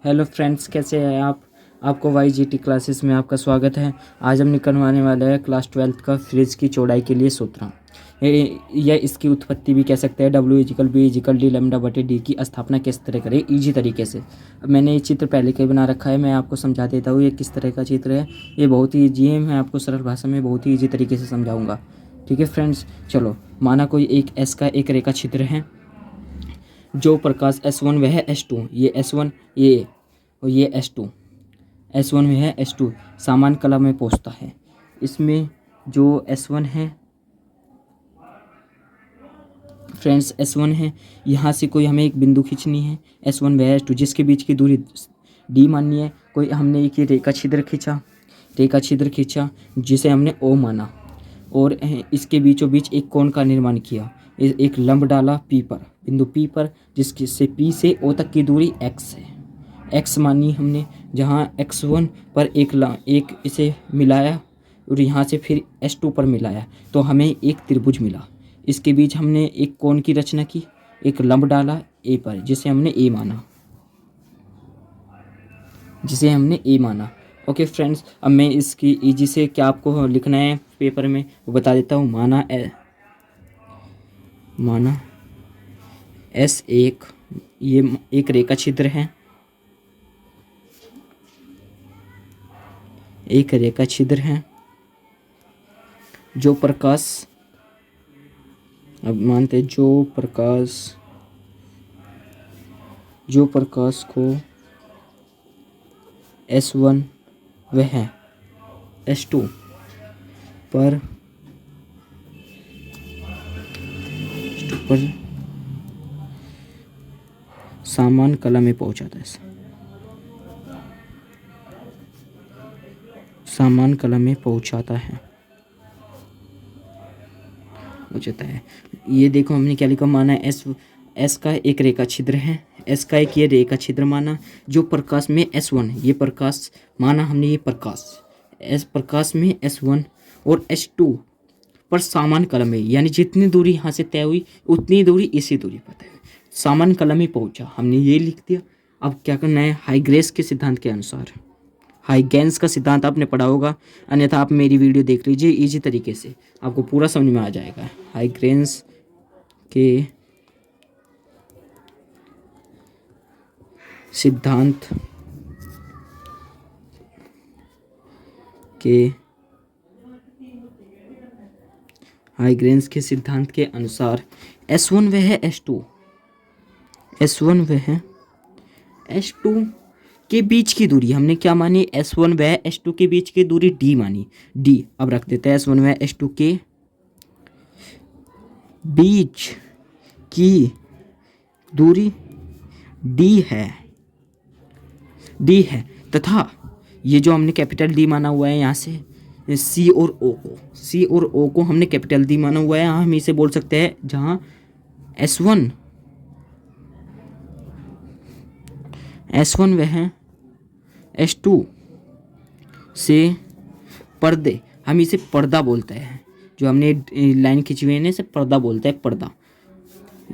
Hello friends, कैसे हैं आप। आपको वाई जी टी क्लासेस में आपका स्वागत है। आज हम निकलवाने वाले हैं क्लास 12 का फ्रिज की चौड़ाई के लिए सूत्र। यह इसकी उत्पत्ति भी कह सकते हैं। W is equal B is equal D lambda बटे डी की स्थापना किस तरह करें ईजी तरीके से। अब मैंने ये चित्र पहले के बना रखा है, मैं आपको समझा देता हूँ ये किस तरह का चित्र है। ये बहुत ही ईजी है, मैं आपको सरल भाषा में बहुत ही ईजी तरीके से समझाऊँगा। ठीक है फ्रेंड्स, चलो। माना कोई एक एस का एक रेखा चित्र है। जो प्रकाश S1 वह है S2, ये S1 ये और ये S2 में है S2 समान कला में पहुँचता है। इसमें जो S1 है फ्रेंड्स, S1 है, यहाँ से कोई हमें एक बिंदु खींचनी है। S1 वह S2 जिसके बीच की दूरी D माननी है। कोई हमने एक रेखा छिद्र खींचा जिसे हमने O माना और इसके बीचों बीच एक कोण का निर्माण किया। एक लंब डाला P पर, बिंदु P पर, जिसकी से P से O तक की दूरी x है। x मानी हमने, जहाँ x1 पर एक इसे मिलाया और यहाँ से फिर S2 पर मिलाया तो हमें एक त्रिभुज मिला। इसके बीच हमने एक कोण की रचना की, एक लंब डाला A पर जिसे हमने A माना। ओके फ्रेंड्स, अब मैं इसकी ईजी से क्या आपको लिखना है पेपर में वो बता देता हूँ। माना S1 ये एक रेखा छिद्र है, जो प्रकाश, अब मानते हैं जो प्रकाश को S1 वह S2 पर समान कला में पहुंचाता है, ये देखो हमने क्या लिखा। माना S का एक रेखा छिद्र है, S का एक ये रेखा छिद्र माना। जो प्रकाश में S1 ये प्रकाश माना हमने, ये प्रकाश में S1 और S2 पर समान कला में, यानी जितनी दूरी यहाँ से तय हुई उतनी दूरी इसी दूरी पर तय हुई, समान कला में पहुँचा, हमने ये लिख दिया। अब क्या करना है, हाइग्रेस के सिद्धांत के अनुसार, हाइगेंस का सिद्धांत आपने पढ़ा होगा, अन्यथा आप मेरी वीडियो देख लीजिए, इजी तरीके से आपको पूरा समझ में आ जाएगा। हाइगेंस के सिद्धांत के अनुसार S1 व है S2 के बीच की दूरी हमने क्या मानी, S1 व S2 के बीच की दूरी D मानी। D अब रख देते हैं, S1 व S2 के बीच की दूरी D है तथा ये जो हमने कैपिटल D माना हुआ है, यहाँ से C और O को हमने कैपिटल D माना हुआ है। यहाँ हम इसे बोल सकते हैं, जहाँ S1 वह S2 से पर्दे, हम इसे पर्दा बोलते हैं। जो हमने लाइन खींची हुई है इसे पर्दा बोलते हैं, पर्दा।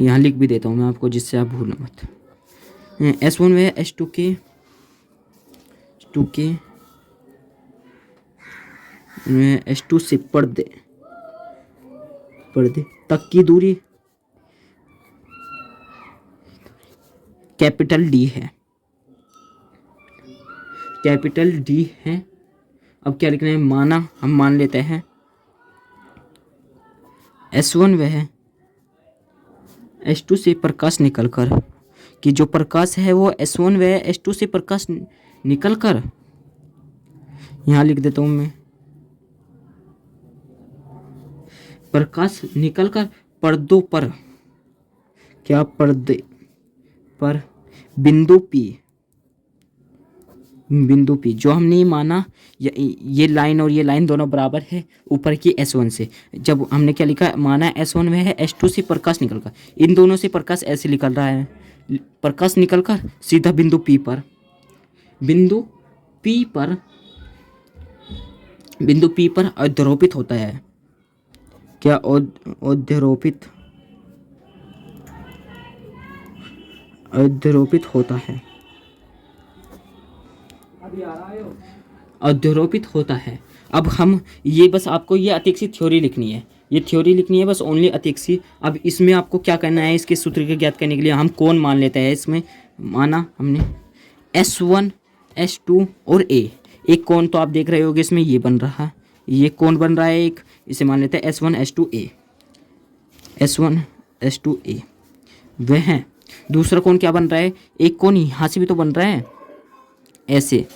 यहाँ लिख भी देता हूँ मैं आपको, जिससे आप भूलना मत। S1 वह S2 S2 से पर्दे तक की दूरी कैपिटल D है। अब क्या लिखना है, माना हम मान लेते हैं S1 वह S2 से प्रकाश निकलकर, कि जो प्रकाश है वो S1 वह S2 से प्रकाश निकलकर, यहाँ लिख देता हूँ मैं, प्रकाश निकलकर पर्दों पर, क्या पर्दे पर बिंदु P जो हमने माना, ये लाइन और ये लाइन दोनों बराबर है ऊपर की S1 से। जब हमने क्या लिखा, माना S1 वह है S2 से प्रकाश निकलकर, इन दोनों से प्रकाश ऐसे निकल रहा है, प्रकाश निकलकर सीधा बिंदु P पर अध्यारोपित होता है। क्या अध्यारोपित होता है। अध्यारोपित होता है। अब हम ये बस आपको ये अतिक्षी थ्योरी लिखनी है, ये थ्योरी लिखनी है बस ओनली अतिक्षी। अब इसमें आपको क्या करना है, इसके सूत्र को ज्ञात करने के लिए हम कौन मान लेते हैं। इसमें माना हमने S1 S2 और A, एक कौन तो आप देख रहे होगे इसमें ये बन रहा है, ये कौन बन रहा है एक, इसे मान लेते हैं S1 S2 A, S1 S2 A वह है। दूसरा कौन क्या बन रहा है, एक कौन यहाँ से भी तो बन रहा है ऐसे,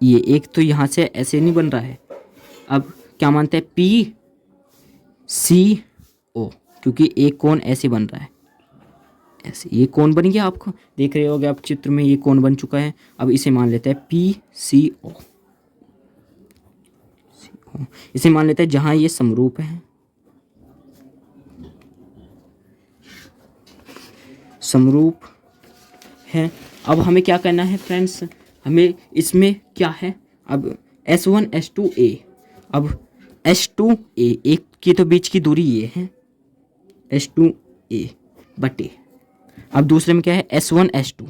ये एक तो यहाँ से ऐसे नहीं बन रहा है। अब क्या मानते हैं PCO, क्योंकि एक कौन ऐसे बन रहा है ऐसे, ये कौन बन गया आपको देख रहे होगे आप चित्र में, ये कौन बन चुका है। अब इसे मान लेते हैं PCO, इसे मान लेते हैं जहां ये समरूप है, समरूप है। अब हमें क्या करना है फ्रेंड्स, हमें इसमें क्या है, अब S1 S2 A, अब S2 A एक की तो बीच की दूरी ये है S2 A बटे, अब दूसरे में क्या है S1 S2,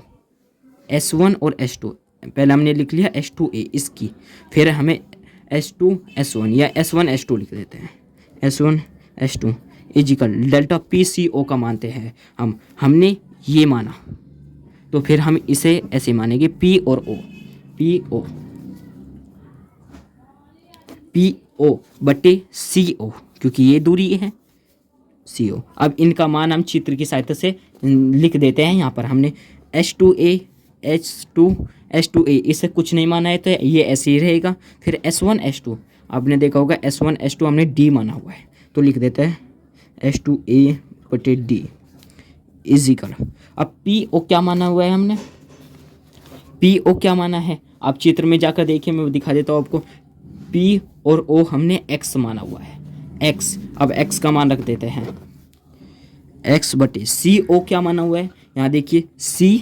S1 और S2, पहले हमने लिख लिया S2 A इसकी, फिर हमें S2 S1 या S1 S2 लिख देते हैं, S1 S2 is equal delta PCO का मानते हैं हमने ये माना, तो फिर हम इसे ऐसे मानेंगे P और O, PO बटे CO, क्योंकि ये दूरी है CO। अब इनका मान हम चित्र की सहायता से लिख देते हैं। यहाँ पर हमने S2A S2A इससे कुछ नहीं माना है तो ये ऐसे ही रहेगा। फिर S1 S2, आपने देखा होगा S1 S2 हमने D माना हुआ है, तो लिख देते हैं S2A बटे D इजिकल। अब PO क्या माना हुआ है हमने, PO क्या माना है आप चित्र में जाकर देखिए, मैं दिखा देता हूँ आपको। P और O हमने X माना हुआ है, X। अब X का मान रख देते हैं X बटे CO क्या माना हुआ है, यहाँ देखिए C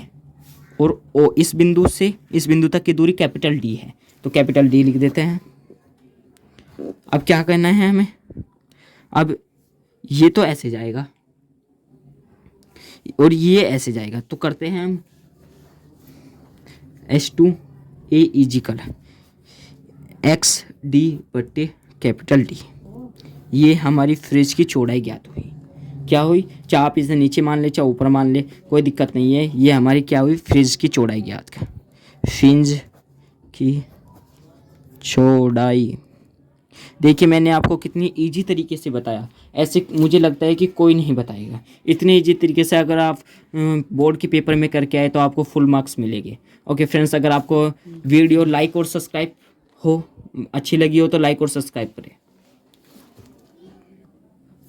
और O, इस बिंदु से इस बिंदु तक की दूरी कैपिटल D है, तो कैपिटल D लिख देते हैं। अब क्या करना है हमें, अब ये तो ऐसे जाएगा और ये ऐसे जाएगा, तो करते हैं हम S2A इजिकल XD बटे कैपिटल D। ये हमारी फ्रिज की चौड़ाई ज्ञात हुई। क्या हुई, चाहे आप इसे नीचे मान ले चाहे ऊपर मान ले, कोई दिक्कत नहीं है। ये हमारी क्या हुई, फ्रिज की चौड़ाई ज्ञात कर, फ्रिज की चौड़ाई। देखिए मैंने आपको कितनी इजी तरीके से बताया, ऐसे मुझे लगता है कि कोई नहीं बताएगा। इतने इजी तरीके से अगर आप बोर्ड के पेपर में करके आए तो आपको फुल मार्क्स मिलेंगे। ओके फ्रेंड्स, अगर आपको वीडियो लाइक और सब्सक्राइब हो, अच्छी लगी हो तो लाइक और सब्सक्राइब करें।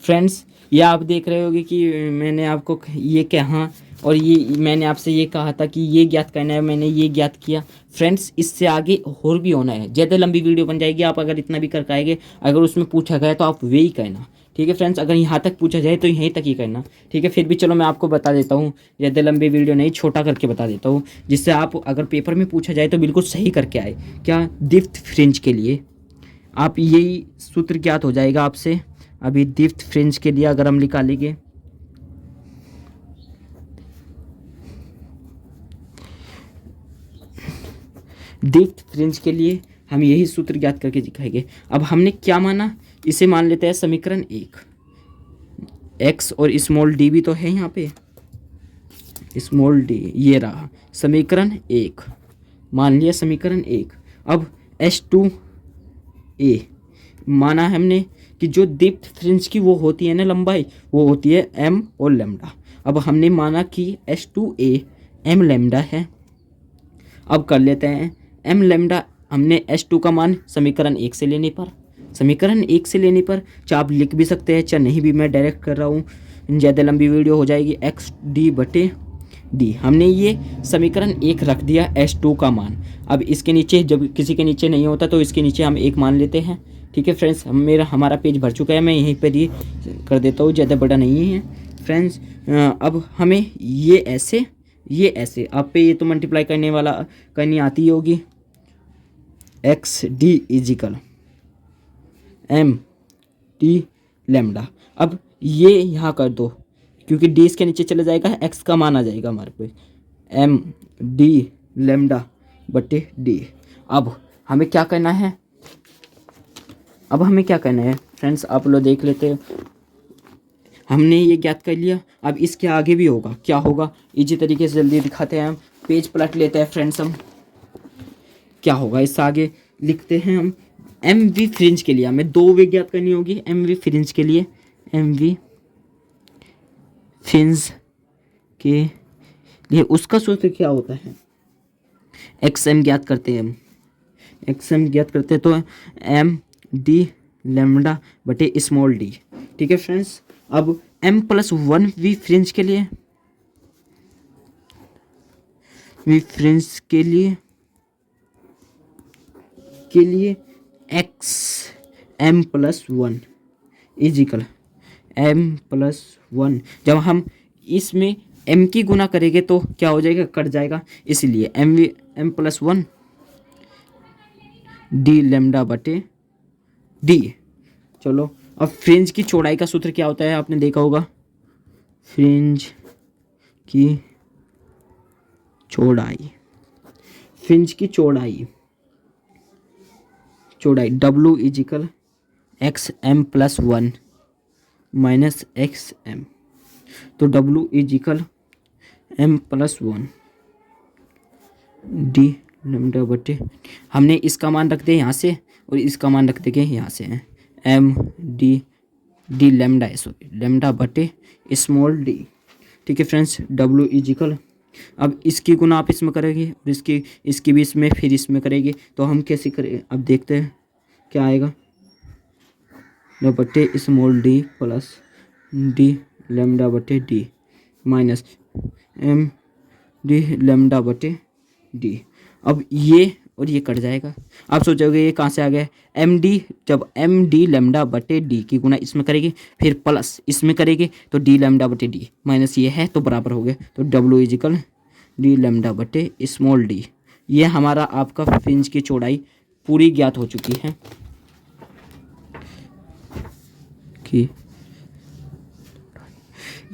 फ्रेंड्स ये आप देख रहे होगे कि मैंने आपको ये कहा और ये मैंने आपसे ये कहा था कि ये ज्ञात करना है, मैंने ये ज्ञात किया। फ्रेंड्स इससे आगे और भी होना है, ज़्यादा लंबी वीडियो बन जाएगी। आप अगर इतना भी कर पाएंगे, अगर उसमें पूछा गया तो आप वे ही करना, ठीक है फ्रेंड्स। अगर यहाँ तक पूछा जाए तो यहीं तक ही करना, ठीक है। फिर भी चलो मैं आपको बता देता हूँ, ज़्यादा लंबी वीडियो नहीं, छोटा करके बता देता हूँ, जिससे आप अगर पेपर में पूछा जाए तो बिल्कुल सही करके आए। क्या, दीप्त फ्रिंज के लिए आप यही सूत्र ज्ञात हो जाएगा आपसे। अभी दीप्त फ्रिंज के लिए अगर हम निकालेंगे, दीप्त फ्रिंज के लिए हम यही सूत्र ज्ञात करके दिखाएंगे। अब हमने क्या माना, इसे मान लेते हैं समीकरण 1, x और स्मॉल d भी तो है यहाँ पे, स्मॉल d ये रहा समीकरण 1, मान लिया समीकरण 1। अब S2A माना हमने कि जो दीप्त फ्रिंज की वो होती है ना लंबाई, वो होती है m और लैम्डा। अब हमने माना कि S2A m लैम्डा है। अब कर लेते हैं m लैम्डा, हमने S2 का मान समीकरण 1 से लेने पर, चाहे आप लिख भी सकते हैं चाहे नहीं भी, मैं डायरेक्ट कर रहा हूँ, ज़्यादा लंबी वीडियो हो जाएगी। XD बटे D, हमने ये समीकरण 1 रख दिया S2 का मान। अब इसके नीचे, जब किसी के नीचे नहीं होता तो इसके नीचे हम 1 मान लेते हैं, ठीक है फ्रेंड्स। हमारा पेज भर चुका है, मैं यहीं पर ही कर देता हूँ, ज़्यादा बड़ा नहीं है फ्रेंड्स। अब हमें ये ऐसे आप पे ये तो मल्टीप्लाई करनी आती होगी। XD is equal MT lambda. अब ये यहाँ कर दो, क्योंकि D इसके नीचे चले जाएगा, X का मान आ जाएगा हमारे पे, MD लैम्डा बटे डी। अब हमें क्या करना है, फ्रेंड्स, आप लोग देख लेते हो। हमने ये ज्ञात कर लिया, अब इसके आगे भी होगा। क्या होगा, इजी तरीके से जल्दी दिखाते हैं। हम पेज पलट लेते हैं फ्रेंड्स। हम क्या होगा, इससे आगे लिखते हैं हम एम वी फ्रिंज के लिए हमें 2 वे ज्ञात करनी होगी। एम वी फ्रिंज के लिए, एम वी फ्रिंज के लिए उसका सूत्र क्या होता है, एक्स एम ज्ञात करते हैं हम। एक्स एम ज्ञात करते हैं तो एम डी लेमडा बटे स्मॉल डी। ठीक है फ्रेंड्स। अब m+1 वी फ्रिंज के लिए, एक्स m+1 इजिकल m+1। जब हम इसमें m की गुना करेंगे तो क्या हो जाएगा, कट जाएगा, इसलिए m+1 डी लेमडा बटे डी। चलो अब फ्रिंज की चौड़ाई का सूत्र क्या होता है, आपने देखा होगा। फ्रिंज की चौड़ाई W is equal XM+1 minus XM। तो W is equal M+1 D lambda बटे, हमने इसका मान रख दिया यहाँ से और इसका मान रख देंगे यहाँ से, एम डी लेमडा है, सॉरी लेमडा बटे स्मॉल डी। ठीक है फ्रेंड्स। W इजिकल, अब इसकी गुना आप इसमें करेंगे और इसकी भी इसमें, फिर इसमें करेंगे, तो हम कैसे करें, अब देखते हैं क्या आएगा। बटे small D plus D lambda बटे D minus M D lambda बटे डी। अब ये और ये कट जाएगा। आप सोचोगे ये कहाँ से आ गया, एम डी, जब एम डी लेमडा बटे डी की गुना इसमें करेंगे फिर प्लस इसमें करेंगे तो डी लेमडा बटे डी माइनस ये है तो बराबर हो गया। तो डब्ल्यू इजिकल डी लेमडा बटे स्मॉल डी। ये हमारा आपका फ्रिंज की चौड़ाई पूरी ज्ञात हो चुकी है कि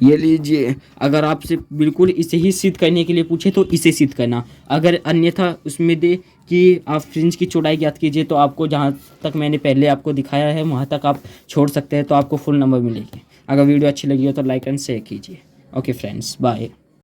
ये लीजिए। अगर आपसे बिल्कुल इसे ही सिद्ध करने के लिए पूछे तो इसे सिद्ध करना, अगर अन्यथा उसमें दे कि आप फ्रिंज की चौड़ाई ज्ञात कीजिए तो आपको जहाँ तक मैंने पहले आपको दिखाया है वहाँ तक आप छोड़ सकते हैं, तो आपको फुल नंबर मिलेगी। अगर वीडियो अच्छी लगी हो तो लाइक एंड शेयर कीजिए। Okay friends, bye.